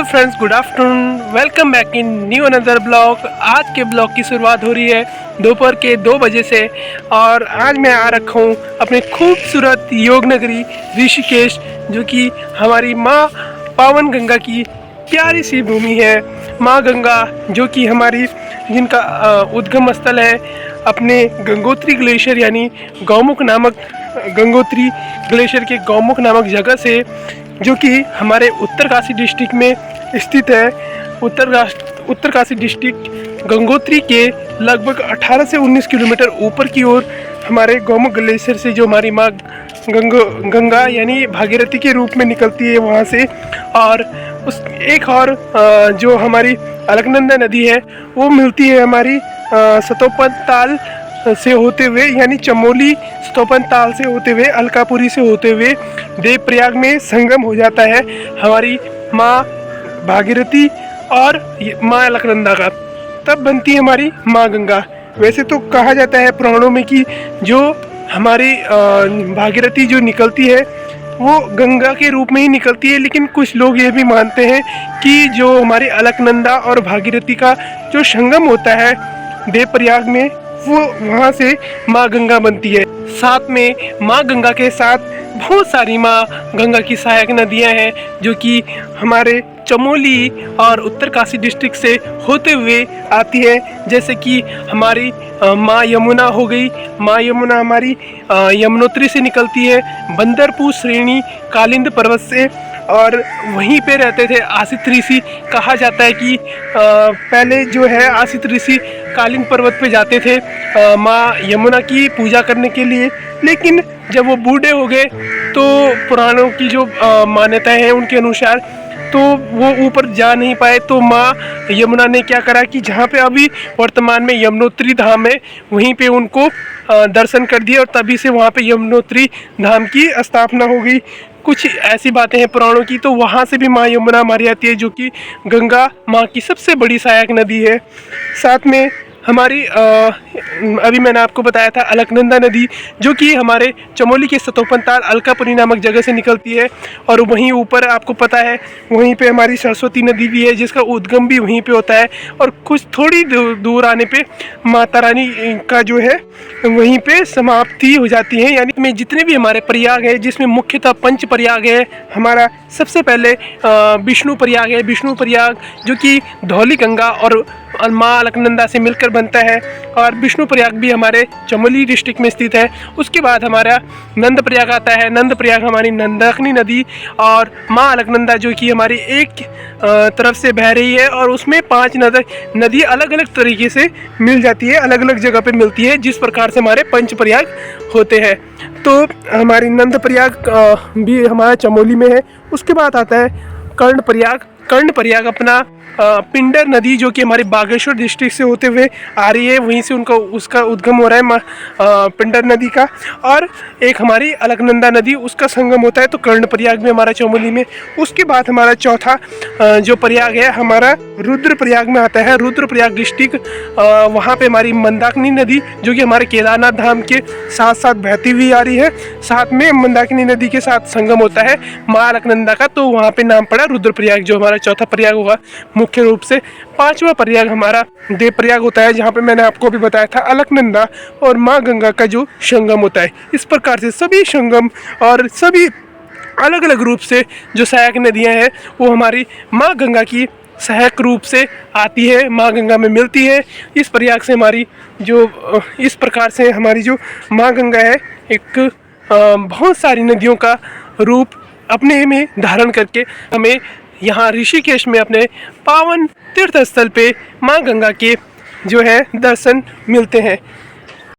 Friends, good afternoon. Welcome back in new another blog. आज के blog की शुरुआत हो रही है दोपहर के 2 बजे से और आज मैं आ रखा हूँ अपने खूबसूरत योग नगरी ऋषिकेश, जो कि हमारी माँ पावन गंगा की प्यारी सी भूमि है। माँ गंगा जो कि हमारी जिनका उद्गम स्थल है अपने गंगोत्री ग्लेशियर यानी गौमुख नामक गंगोत्री ग्लेशियर के गौमुख नामक जगह से, जो कि हमारे उत्तरकाशी डिस्ट्रिक्ट में स्थित है। उत्तरकाशी डिस्ट्रिक्ट गंगोत्री के लगभग 18 से 19 किलोमीटर ऊपर की ओर हमारे गौमुख ग्लेशियर से जो हमारी माँ गंगा यानी भागीरथी के रूप में निकलती है वहाँ से। और उस एक और जो हमारी अलकनंदा नदी है वो मिलती है हमारी सतोपन ताल से होते हुए यानी चमोली सतोपन ताल से होते हुए अलकापुरी से होते हुए देवप्रयाग में संगम हो जाता है हमारी माँ भागीरथी और माँ अलकनंदा का। तब बनती है हमारी माँ गंगा। वैसे तो कहा जाता है पुराणों में कि जो हमारी भागीरथी जो निकलती है वो गंगा के रूप में ही निकलती है, लेकिन कुछ लोग ये भी मानते हैं कि जो हमारी अलकनंदा और भागीरथी का जो संगम होता है देवप्रयाग में, वो वहाँ से माँ गंगा बनती है। साथ में माँ गंगा के साथ बहुत सारी माँ गंगा की सहायक नदियाँ हैं जो कि हमारे चमोली और उत्तरकाशी डिस्ट्रिक्ट से होते हुए आती है। जैसे कि हमारी माँ यमुना हो गई। माँ यमुना हमारी यमुनोत्री से निकलती है, बंदरपुर श्रेणी कालिंद पर्वत से, और वहीं पे रहते थे आसित ऋषि। कहा जाता है कि पहले जो है आसित ऋषि कालिंद पर्वत पे जाते थे माँ यमुना की पूजा करने के लिए, लेकिन जब वो बूढ़े हो गए तो पुराणों की जो मान्यताएं हैं उनके अनुसार तो वो ऊपर जा नहीं पाए। तो माँ यमुना ने क्या करा कि जहाँ पे अभी वर्तमान में यमुनोत्री धाम है वहीं पे उनको दर्शन कर दिया और तभी से वहाँ पे यमुनोत्री धाम की स्थापना हो गई। कुछ ऐसी बातें हैं पुराणों की, तो वहाँ से भी माँ यमुना मारी जाती है जो कि गंगा माँ की सबसे बड़ी सहायक नदी है। साथ में हमारी अभी मैंने आपको बताया था अलकनंदा नदी, जो कि हमारे चमोली के सतोपन ताल अलकापुरी नामक जगह से निकलती है। और वहीं ऊपर आपको पता है वहीं पे हमारी सरस्वती नदी भी है जिसका उद्गम भी वहीं पे होता है। और कुछ थोड़ी दूर आने पे माता रानी का जो है वहीं पे समाप्ति हो जाती है। यानी में जितने भी हमारे प्रयाग हैं, जिसमें मुख्यतः पंच प्रयाग है। हमारा सबसे पहले विष्णु प्रयाग है। विष्णु प्रयाग जो कि धौली गंगा और माँ अलकनंदा से मिलकर बनता है, और विष्णु प्रयाग भी हमारे चमोली डिस्ट्रिक्ट में स्थित है। उसके बाद हमारा नंद प्रयाग आता है। नंद प्रयाग हमारी नंदाकिनी नदी और माँ अलकनंदा जो कि हमारी एक तरफ से बह रही है, और उसमें 5 नदी अलग अलग तरीके से मिल जाती है, अलग अलग जगह पे मिलती है, जिस प्रकार से हमारे पंच प्रयाग होते हैं। तो हमारी नंद प्रयाग भी हमारा चमोली में है। उसके बाद आता है कर्ण प्रयाग। कर्ण प्रयाग अपना पिंडर नदी जो कि हमारी बागेश्वर डिस्ट्रिक्ट से होते हुए आ रही है, वहीं से उसका उद्गम हो रहा है पिंडर नदी का। और एक हमारी अलकनंदा नदी उसका संगम होता है, तो कर्ण प्रयाग में हमारा चमोली में। उसके बाद हमारा चौथा जो प्रयाग है हमारा रुद्र प्रयाग में आता है। रुद्र प्रयाग डिस्ट्रिक्ट वहाँ पे हमारी मंदाकिनी नदी जो कि हमारे केदारनाथ धाम के साथ साथ बहती हुई आ रही है। साथ में मंदाकिनी नदी के साथ संगम होता है माँ अलकनंदा का, तो वहाँ पे नाम पड़ा रुद्र प्रयाग, जो हमारा चौथा प्रयाग होगा मुख्य रूप से। 5वां प्रयाग हमारा देवप्रयाग होता है, जहाँ पे मैंने आपको भी बताया था अलकनंदा और माँ गंगा का जो संगम होता है। इस प्रकार से सभी संगम और सभी अलग अलग रूप से जो सहायक नदियाँ हैं वो हमारी माँ गंगा की सहायक रूप से आती है, माँ गंगा में मिलती है। इस प्रयाग से हमारी जो इस प्रकार से हमारी जो माँ गंगा है एक बहुत सारी नदियों का रूप अपने में धारण करके हमें यहाँ ऋषिकेश में अपने पावन तीर्थ स्थल पे माँ गंगा के जो है दर्शन मिलते हैं।